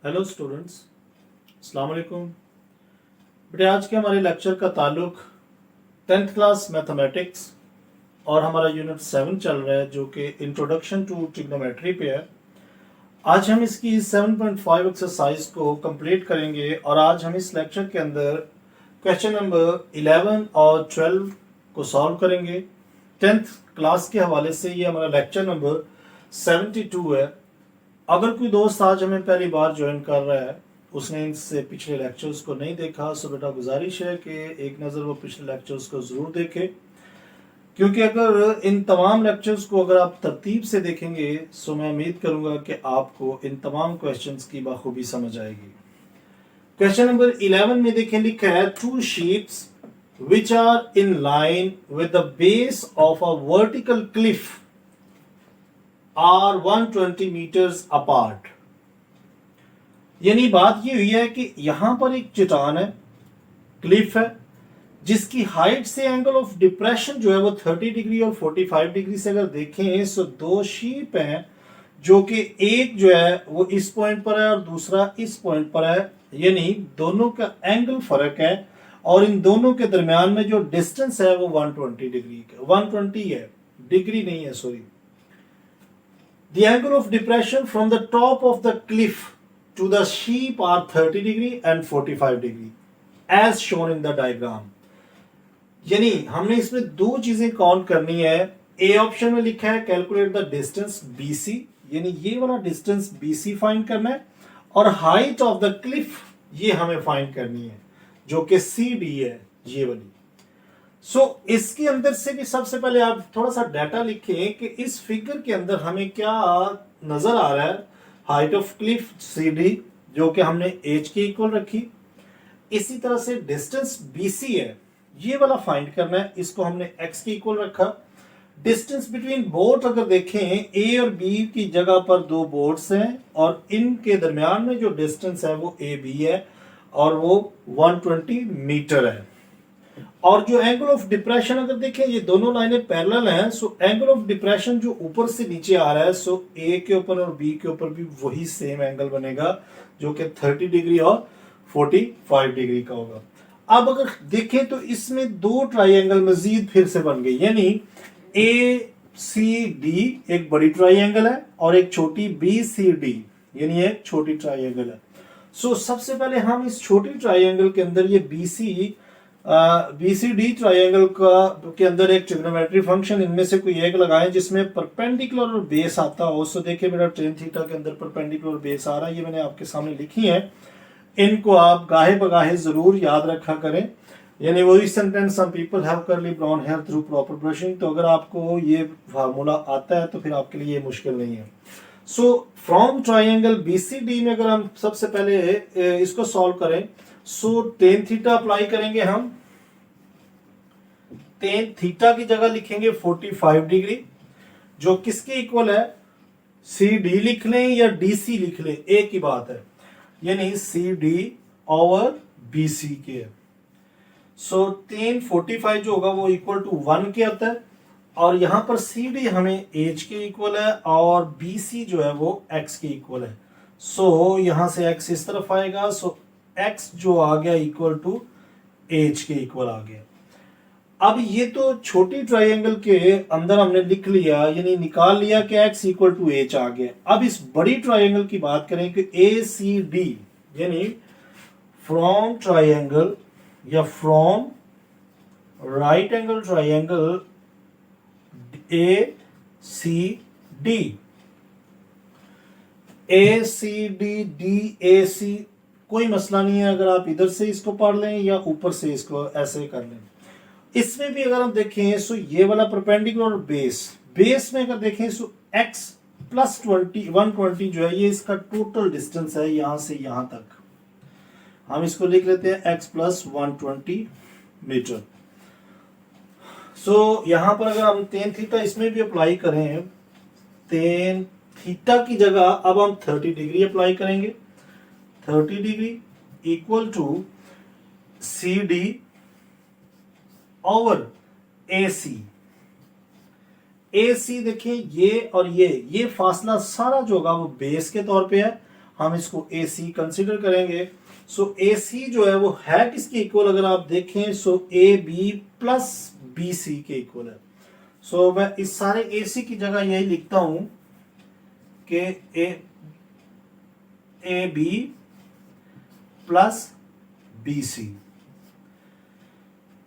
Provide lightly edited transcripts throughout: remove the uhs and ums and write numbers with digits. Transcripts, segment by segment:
Hello students, अस्सलाम वालेकुम। बेटे आज के हमारे लेक्चर का ताल्लुक 10th क्लास मैथमेटिक्स और हमारा यूनिट 7 चल रहा है जो कि इंट्रोडक्शन टू ट्रिग्नोमेट्री पे है। आज हम इसकी 7.5 एक्सरसाइज को कंप्लीट करेंगे और आज हम इस लेक्चर के अंदर क्वेश्चन नंबर 11 और 12 को सॉल्व करेंगे। 10th क्लास के हवाले से ये हमारा लेक्चर नंबर 72 है। अगर कोई दोस्त आज हमें पहली बार ज्वाइन कर रहा है, उसने इनसे पिछले लेक्चर्स को नहीं देखा, सो बेटा गुजारिश है कि एक नज़र वो पिछले लेक्चर्स को ज़रूर देखे, क्योंकि अगर इन तमाम लेक्चर्स को अगर आप तरतीब से देखेंगे सो मैं उम्मीद करूंगा कि आपको इन तमाम क्वेश्चंस की बखूबी समझ आएगी। क्वेश्चन नंबर 11 में देखें, लिखा है two ships which are in line with the base of a vertical cliff are 120 metres apart. यानी बात ये हुई है कि यहां पर एक चट्टान है, क्लिफ है, जिसकी हाइट से एंगल ऑफ डिप्रेशन जो है वो 30 डिग्री और 45 डिग्री से अगर देखें तो दो शीप हैं जो कि एक जो है वो इस पॉइंट पर है और दूसरा इस पॉइंट पर है, यानी दोनों का एंगल फर्क है और इन दोनों के दरमियान में जो डिस्टेंस है वो 120 डिग्री 120 है, डिग्री नहीं है, sorry. The angle of depression from the top of the cliff to the sheep are 30 degree and 45 degree as shown in the diagram। यानी हमने इसमें दो चीजें काउंट करनी है। ए ऑप्शन में लिखा है कैलकुलेट द डिस्टेंस BC, यानी ये वाला डिस्टेंस BC फाइंड करना है, और हाइट ऑफ द क्लिफ ये हमें फाइंड करनी है जो कि CD है, ये वाली। इसके अंदर से भी सबसे पहले आप थोड़ा सा डाटा लिखें कि इस फिगर के अंदर हमें क्या नजर आ रहा है। हाइट ऑफ क्लिफ CD जो कि हमने H के इक्वल रखी, इसी तरह से डिस्टेंस BC है, ये वाला फाइंड करना है, इसको हमने X के इक्वल रखा। डिस्टेंस बिटवीन बोट अगर देखें, A और B की जगह पर दो बोट्स हैं और इनके दरमियान में जो डिस्टेंस है वो AB है और वो 120 मीटर है। और जो एंगल ऑफ डिप्रेशन अगर देखें, ये दोनों लाइनें पैरेलल हैं, सो एंगल ऑफ डिप्रेशन जो ऊपर से नीचे आ रहा है, सो ए के ऊपर और बी के ऊपर भी वही सेम एंगल बनेगा जो कि 30 डिग्री और 45 डिग्री का होगा। अब अगर देखें तो इसमें दो ट्राइंगल मजीद फिर से बन गई, यानी ACD एक बड़ी ट्राइंगल है और एक छोटी BCD यानी एक छोटी ट्राइंगल है। सबसे पहले हम इस छोटी ट्राइंगल के अंदर ये BCD ट्राइंगल के अंदर एक ट्रिग्नोमेट्री फंक्शन इनमें से कोई एक लगाएं जिसमें परपेंडिकुलर और बेस आता हो। देखिए मेरा tan थीटा के अंदर परपेंडिकुलर और बेस आ रहा है, ये मैंने आपके सामने लिखी है, इनको आप गाहे बगाहे जरूर याद रखा करें। यानी वही sentence some people have curly brown hair through proper brushing, तो अगर आपको ये फार्मूला आता है तो फिर आपके लिए ये मुश्किल नहीं है। फ्रॉम ट्राइंगल BCD में अगर हम सबसे पहले इसको सॉल्व करें, tan थीटा अप्लाई करेंगे हम, tan थीटा की जगह लिखेंगे 45 डिग्री जो किसके इक्वल है, CD लिख लें या DC लिख लें, एक ही बात है, यानी CD ओवर BC के है। tan 45 जो होगा वो इक्वल टू 1 के आता है और यहां पर CD हमें H के इक्वल है और BC जो है वो X के इक्वल है। यहां से X इस तरफ आएगा, X जो आ गया इक्वल टू H के इक्वल आ गया। अब ये तो छोटी ट्राइंगल के अंदर हमने लिख लिया, यानी निकाल लिया कि X इक्वल टू H आ गया। अब इस बड़ी ट्राइंगल की बात करें कि ACD यानी फ्रॉम ट्राइंगल या from right angle triangle ACD DAC, कोई मसला नहीं है अगर आप इधर से इसको पढ़ लें या ऊपर से इसको ऐसे कर लें। इसमें भी अगर हम देखें ये वाला परपेंडिकुलर और बेस में अगर देखें X प्लस 120 जो है ये इसका टोटल डिस्टेंस है यहां से यहां तक। हम इसको लिख लेते हैं X प्लस 120 मीटर। यहां पर अगर हम tan थीटा इसमें भी अप्लाई करें, tan थीटा की जगह अब हम 30 डिग्री अप्लाई करेंगे। 30 degree equal to CD over AC। AC देखिए ये और ये फासला सारा जो होगा वो बेस के तौर पे है हम इसको ए सी कंसिडर करेंगे। सो ए सी जो है वो है किसके इक्वल, अगर आप देखें so A B plus B C के इक्वल है। सो मैं इस सारे ए सी की जगह यही लिखता हूं कि a B plus B c.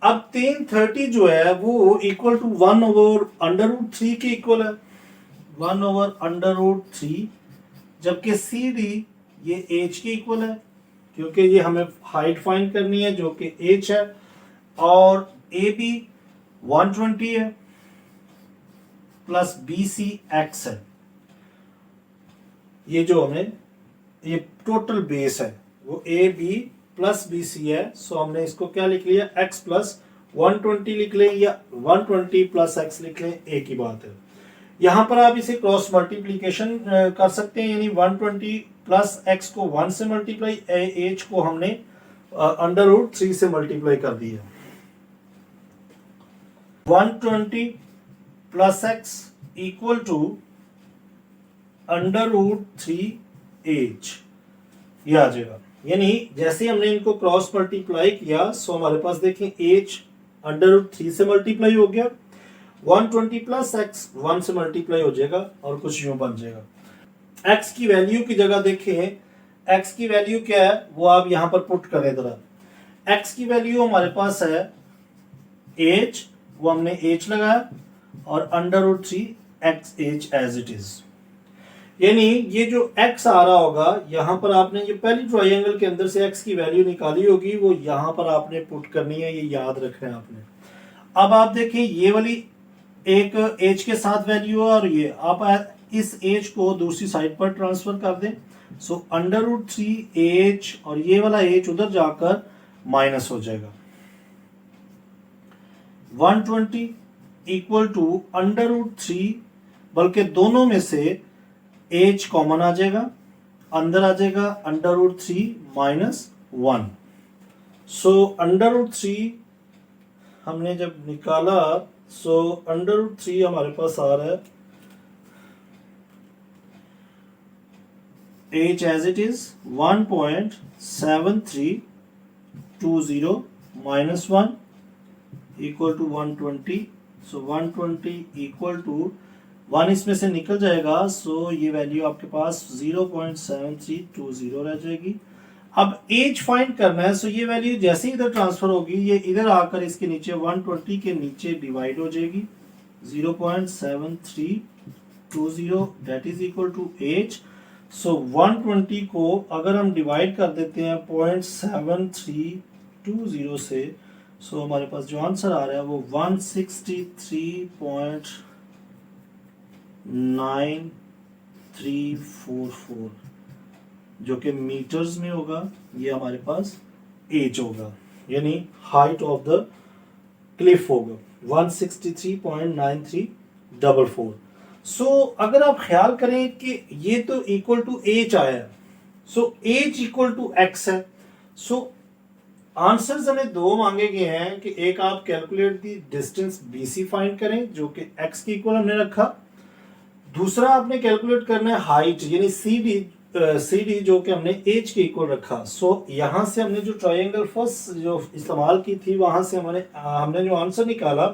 अब 1030 जो है वो इक्वल टू 1/√3 के इक्वल है, 1/√3, जबकि सी डी ये एच के इक्वल है क्योंकि ये हमें हाइट फाइंड करनी है जो कि एच है, और ए बी 120 है प्लस बी सी एक्स है। ये जो हमें ये टोटल बेस है वो a B plus B c है। सो हमने इसको क्या लिख लिया, एक्स प्लस 120 लिख लें या 120 प्लस एक्स लिख लें, एक ही बात है। यहां पर आप इसे क्रॉस मल्टीप्लीकेशन कर सकते हैं, यानी 120 प्लस एक्स को 1 से मल्टीप्लाई, एच को हमने √3 से मल्टीप्लाई कर दिया। 120 plus x equal to √3 h, ये आ जाएगा। यानी जैसे हमने इनको क्रॉस मल्टीप्लाई किया सो हमारे पास देखें एच √3 से मल्टीप्लाई हो गया, 120 प्लस एक्स 1 से मल्टीप्लाई हो जाएगा और कुछ यूं बन जाएगा। एक्स की वैल्यू की जगह देखें, एक्स की वैल्यू क्या है वो आप यहां पर पुट करें जरा। एक्स की वैल्यू हमारे पास है एच, वो हमने एच लगाया, और √3 x h as it is. यानी ये जो x आ रहा होगा यहां पर आपने ये पहली ट्रायंगल के अंदर से x की वैल्यू निकाली होगी, वो यहां पर आपने पुट करनी है, ये याद रखना है आपने। अब आप देखें ये वाली एक h के साथ वैल्यू है और ये आप इस h को दूसरी साइड पर ट्रांसफर कर दें। सो √3 h और ये वाला h उधर जाकर माइनस हो जाएगा। 120 इक्वल टू √3, बल्कि दोनों में से एच कॉमन आ जाएगा, अंदर आ जाएगा √3 माइनस 1। सो √3 हमने जब निकाला सो √3 हमारे पास आ रहा है h as it is 1.7320 minus 1 equal to 120। So 120 equal to 1 इसमें से निकल जाएगा, सो ये वैल्यू आपके पास 0.7320 रह जाएगी। अब एज फाइंड करना है, सो ये वैल्यू जैसे ही इधर ट्रांसफर होगी ये इधर आकर इसके नीचे 120 के नीचे डिवाइड हो जाएगी, 0.7320 that is equal to H. So 120 को अगर हम डिवाइड कर देते हैं 0.7320 से, सो हमारे पास जो आंसर आ रहा है वो 163.9344 जो कि मीटर्स में होगा, ये हमारे पास एज होगा, यानी हाइट ऑफ द क्लिफ होगा 163.9344। सो अगर आप ख्याल करें कि ये तो इक्वल टू एच आया, so h equal to x है। सो आंसर्स हमें दो मांगे गए हैं कि एक आप calculate the distance BC find करें जो कि x के इक्वल हमने रखा, दूसरा आपने कैलकुलेट करना है हाइट यानी CD जो कि हमने h के इक्वल रखा। सो यहां से हमने जो ट्रायंगल फर्स्ट जो इस्तेमाल की थी वहां से हमने जो आंसर निकाला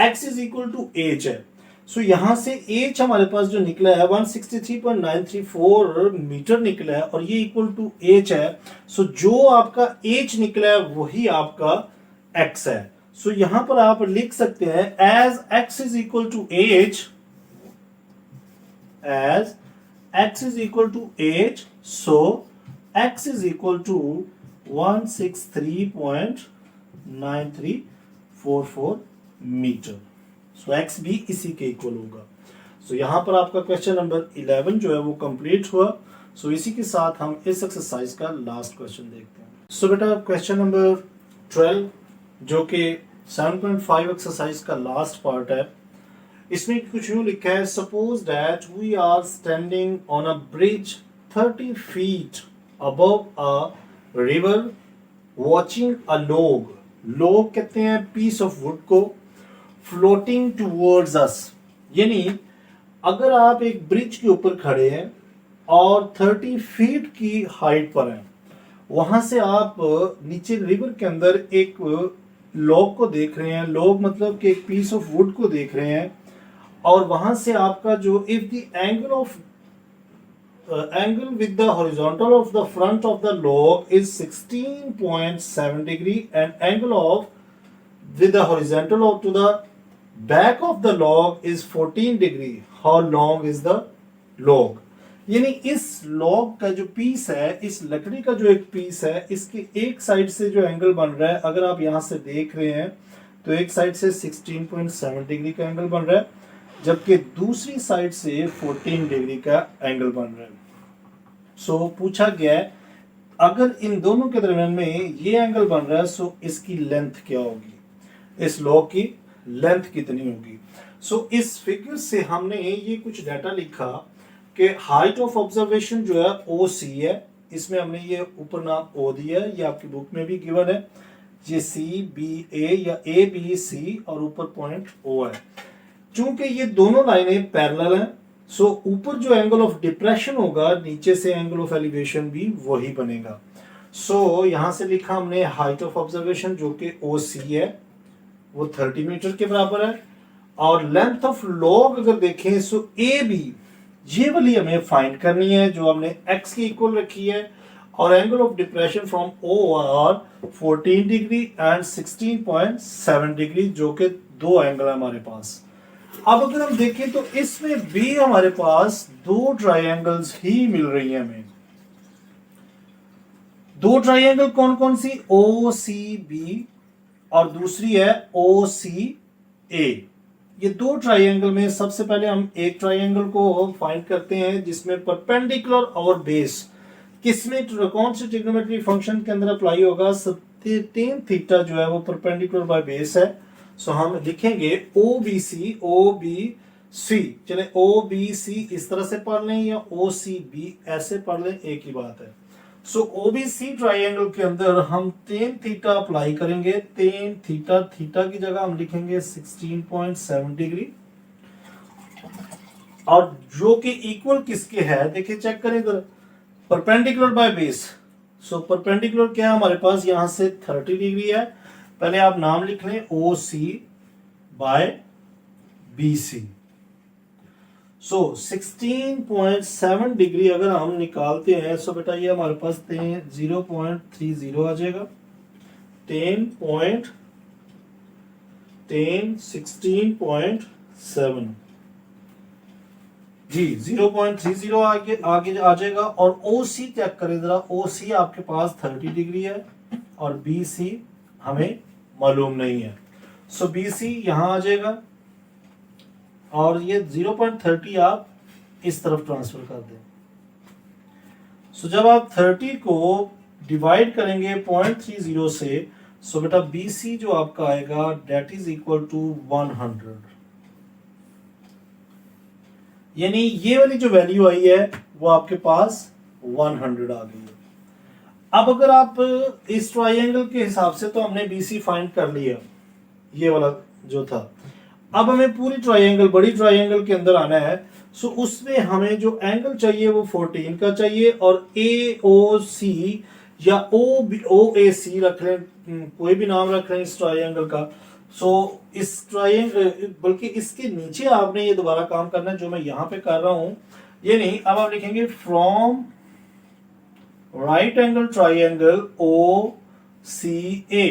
x is equal to h है। सो यहां से h हमारे पास जो निकला है 163.934 मीटर निकला है और ये इक्वल टू h है। सो जो आपका h निकला है वही आपका x है। सो यहां पर आप लिख सकते हैं as x is equal to h, as x is equal to h, so x is equal to 163.9344 metre. So x भी इसी के इक्वल होगा। सो यहां पर आपका क्वेश्चन नंबर 11 जो है वो कंप्लीट हुआ। सो इसी के साथ हम इस एक्सरसाइज का लास्ट क्वेश्चन देखते हैं। सो बेटा क्वेश्चन नंबर 12 जो कि 7.5 एक्सरसाइज का लास्ट पार्ट है, इसमें कुछ यूं लिखा है, suppose that we are standing on a bridge 30 feet above a river watching a लोग कहते हैं पीस ऑफ वुड को, फ्लोटिंग टूवर्ड्स अस। यानी अगर आप एक ब्रिज के ऊपर खड़े हैं और 30 फीट की हाइट पर है। वहां से आप नीचे रिवर के अंदर एक लॉग को देख रहे हैं, लॉग मतलब कि एक पीस ऑफ वुड को देख रहे हैं, और वहां से आपका जो if the angle with the horizontal of the front of the log is 16.7 degree and angle of with the horizontal of to the back of the log is 14 degree. How long is the log? यानी इस log का जो piece है, इस लकड़ी का जो एक पीस है, इसके एक साइड से जो एंगल बन रहा है, अगर आप यहां से देख रहे हैं तो एक साइड से 16.7 डिग्री का एंगल बन रहा है, जबकि दूसरी साइड से 14 डिग्री का एंगल बन रहा है। सो पूछा गया है अगर इन दोनों के दरमियान में ये एंगल बन रहा है, सो इसकी लेंथ क्या होगी, इस लॉग की लेंथ कितनी होगी। सो इस फिगर से हमने ये कुछ डाटा लिखा कि हाइट ऑफ ऑब्जर्वेशन जो है ओ सी है, इसमें हमने ये ऊपर नाम ओ दिया है, ये आपकी बुक में भी गिवन है, ये सी बी ए या ए बी सी और ऊपर पॉइंट ओ है। चूंकि ये दोनों लाइनें पैरेलल हैं, सो ऊपर जो एंगल ऑफ डिप्रेशन होगा नीचे से एंगल ऑफ एलिवेशन भी वही बनेगा। सो यहां से लिखा हमने हाइट ऑफ ऑब्जर्वेशन जो कि ओ सी है वो 30 मीटर के बराबर है, और लेंथ ऑफ लॉग अगर देखें सो ए बी ये वाली हमें फाइंड करनी है जो हमने x की इक्वल रखी है, और angle of depression from O are 14 degree and 16.7 degree जो कि दो एंगल है हमारे पास। अब अगर हम देखें तो इसमें भी हमारे पास दो ट्राइंगल्स ही मिल रही हैं हमें। दो ट्राइंगल कौन कौन सी, ओ सी बी और दूसरी है ओ सी ए। ये दो ट्राइंगल में सबसे पहले हम एक ट्राइंगल को फाइंड करते हैं जिसमें परपेंडिकुलर और बेस किसमें कौन से ट्रिग्नोमेट्री फंक्शन के अंदर अप्लाई होगा, tan थीटा जो है वो परपेंडिकुलर बाय बेस है। सो हम लिखेंगे ओ बी सी, चले ओ बी सी इस तरह से पढ़ लें या ओ सी बी ऐसे पढ़ लें, एक ही बात है। सो ओ बी सी ट्राइंगल के अंदर हम tan थीटा अप्लाई करेंगे, tan थीटा, थीटा की जगह हम लिखेंगे 16.7 डिग्री, और जो कि इक्वल किसके है देखिए चेक करें इधर, perpendicular by base. So perpendicular क्या है हमारे पास, यहां से 30 डिग्री है, पहले आप नाम लिख लें ओ सी बाय बी सी। सो 16.7 डिग्री अगर हम निकालते हैं सो बेटा ये हमारे पास 0.30 आ जाएगा, 16.7 जी 0.30 आगे आगे आ जाएगा। और ओ सी चेक करें जरा, ओ सी आपके पास 30 डिग्री है और बी सी हमें मालूम नहीं है। सो बी सी यहां आ जाएगा और ये 0.30 आप इस तरफ ट्रांसफर कर दें। सो जब आप 30 को डिवाइड करेंगे 0.30 से, सो बेटा BC जो आपका आएगा डेट इज इक्वल टू 100, यानी ये वाली जो वैल्यू आई है वो आपके पास 100 आ गई है। अब अगर आप इस ट्राइंगल के हिसाब से तो हमने BC फाइंड कर लिया, ये वाला जो था। अब हमें पूरी ट्राइंगल, बड़ी ट्राइंगल के अंदर आना है। सो उसमें हमें जो एंगल चाहिए वो 14 का चाहिए, और AOC या OAC रख लें, कोई भी नाम रख लें इस ट्राइंगल का। सो इस ट्राइंगल, बल्कि इसके नीचे आपने ये दोबारा काम करना है जो मैं यहां पे कर रहा हूं, ये नहीं। अब आप लिखेंगे from right angle triangle OCA,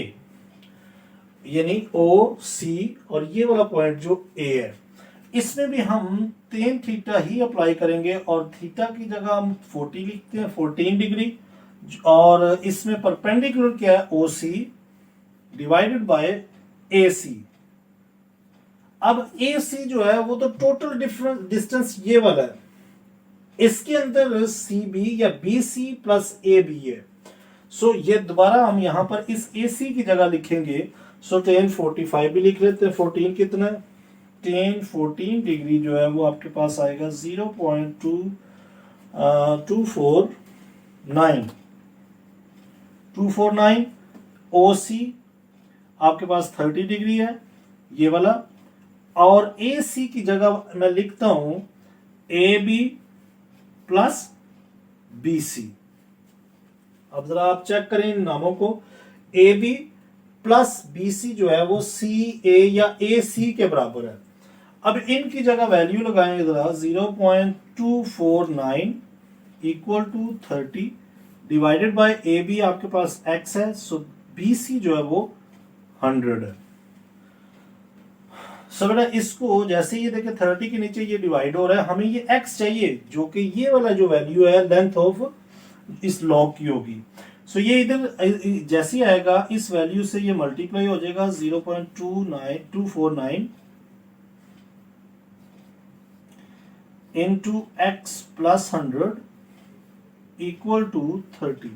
यानी OC और ये वाला पॉइंट जो A है, इसमें भी हम tan थीटा ही अप्लाई करेंगे, और थीटा की जगह हम 40 लिखते हैं, 14 डिग्री, और इसमें परपेंडिकुलर क्या है OC डिवाइडेड बाय AC। अब AC जो है वो तो टोटल डिफरेंस डिस्टेंस ये वाला है, इसके अंदर CB या BC प्लस AB है। सो ये दोबारा हम यहां पर इस AC की जगह लिखेंगे। सो tan 45 भी लिख लेते हैं, 14 कितना है, tan 14 डिग्री जो है वो आपके पास आएगा 0.249 OC आपके पास 30 डिग्री है ये वाला, और AC की जगह मैं लिखता हूं AB प्लस BC। अब जरा आप चेक करें इन नामों को, AB प्लस BC जो है वो CA या AC के बराबर है। अब इनकी जगह वैल्यू लगाएंगे जरा, 0.249 equal to 30 divided by AB आपके पास x है, सो BC जो है वो 100 है। सो बेटा इसको जैसे ये देखें 30 के नीचे ये डिवाइड हो रहा है, हमें ये x चाहिए जो कि ये वाला जो वैल्यू है लेंथ ऑफ इस लॉग की होगी। सो ये इधर जैसे ही आएगा इस वैल्यू से ये मल्टीप्लाई हो जाएगा 0.249 into x plus 100 equal to 30।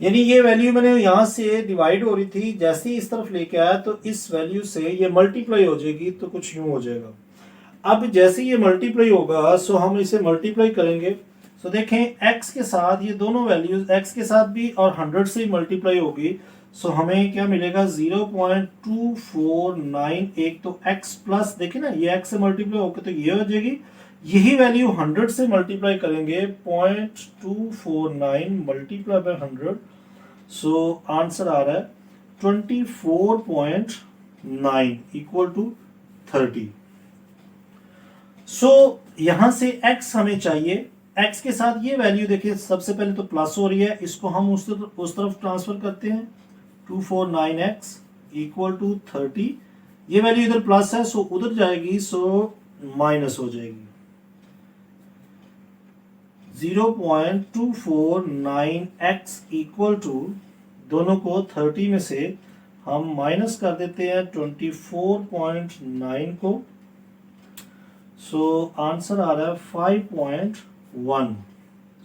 यानी ये वैल्यू मैंने यहां से डिवाइड हो रही थी, जैसे ही इस तरफ लेके आया तो इस वैल्यू से ये मल्टीप्लाई हो जाएगी, तो कुछ यूं हो जाएगा। अब जैसे ये मल्टीप्लाई होगा सो हम इसे मल्टीप्लाई करेंगे। सो देखें x के साथ ये दोनों वैल्यूज x के साथ भी और 100 से ही मल्टीप्लाई होगी, सो हमें क्या मिलेगा 0.249। एक तो x प्लस देखें ना, ये x से मल्टीप्लाई होकर तो ये हो जाएगी, यही वैल्यू 100 से मल्टीप्लाई करेंगे 0.249 मल्टीप्लाई बाय 100, सो आंसर आ रहा है 24.9 इक्वल टू 30। सो यहां से x हमें चाहिए, x के साथ ये वैल्यू देखिए सबसे पहले तो प्लस हो रही है, इसको हम उस तरफ ट्रांसफर करते हैं, 249x इक्वल टू 30। ये वैल्यू इधर प्लस है सो उधर जाएगी, सो माइनस हो जाएगी। 0.249x इक्वल टू, दोनों को 30 में से हम माइनस कर देते हैं 24.9 को, सो आंसर आ रहा है 5.1।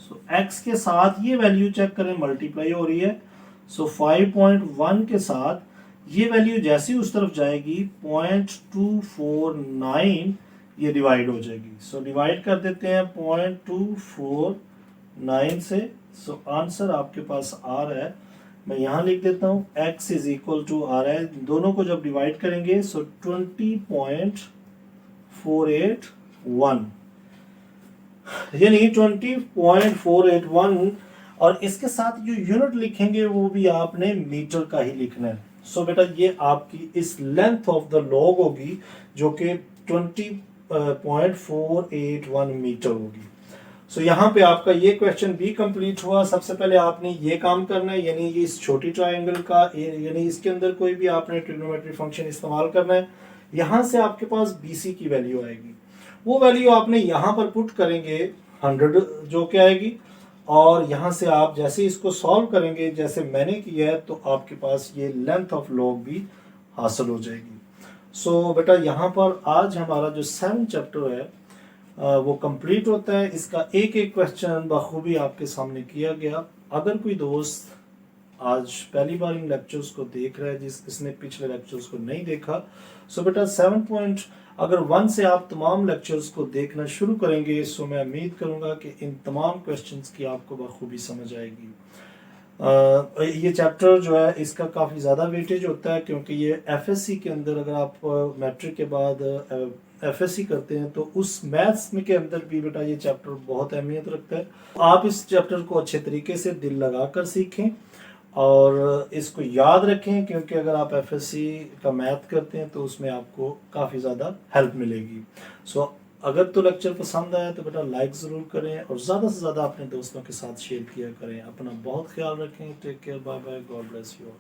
सो x के साथ ये वैल्यू चेक करें मल्टीप्लाई हो रही है, सो 5.1 के साथ ये वैल्यू जैसी उस तरफ जाएगी 0.249 ये डिवाइड हो जाएगी, सो डिवाइड कर देते हैं 0.249 से, सो आंसर आपके पास आ रहा है, मैं यहां लिख देता हूं x इज इक्वल टू आ रहा है, दोनों को जब डिवाइड करेंगे सो 20.481 यानी 20.481, और इसके साथ जो यूनिट लिखेंगे वो भी आपने मीटर का ही लिखना है। सो बेटा ये आपकी इस लेंथ ऑफ द लॉग होगी जो कि 20.481 मीटर होगी। सो यहाँ पे आपका ये क्वेश्चन भी कंप्लीट हुआ। सबसे पहले आपने ये काम करना है, यानी ये इस छोटी ट्रायंगल का, यानी इसके अंदर कोई भी आपने ट्रिग्नोमेट्री फंक्शन इस्तेमाल करना है। यहाँ से आपके पास BC की वैल्यू आएगी, वो वैल्यू आपने यहाँ पर पुट करेंगे 100 जो कि आएगी, और यहाँ से आप जैसे इसको सॉल्व करेंगे जैसे मैंने किया है तो आपके पास ये लेंथ ऑफ लॉग भी हासिल हो जाएगी। सो बेटा यहाँ पर आज हमारा जो 7 चैप्टर है वो कंप्लीट होता है। इसका एक एक क्वेश्चन बखूबी आपके सामने किया गया। अगर कोई दोस्त आज पहली बार इन लेक्चर्स को देख रहा है, जिसने पिछले लेक्चर्स को नहीं देखा, सो बेटा 7.1 से आप तमाम लेक्चर्स को देखना शुरू करेंगे, सो मैं उम्मीद करूंगा कि इन तमाम क्वेश्चंस की आपको बखूबी समझ आएगी। ये चैप्टर जो है इसका काफ़ी ज़्यादा वेटेज होता है, क्योंकि ये FSC के अंदर अगर आप मैट्रिक के बाद FSC करते हैं तो उस मैथ्स में के अंदर भी बेटा ये चैप्टर बहुत अहमियत रखता है। आप इस चैप्टर को अच्छे तरीके से दिल लगा कर सीखें और इसको याद रखें, क्योंकि अगर आप FSC का मैथ करते हैं तो उसमें आपको काफ़ी ज़्यादा हेल्प मिलेगी। सो अगर तो लेक्चर पसंद आया तो बेटा लाइक ज़रूर करें और ज़्यादा से ज़्यादा अपने दोस्तों के साथ शेयर किया करें। अपना बहुत ख्याल रखें। Take care, bye bye, God bless you all.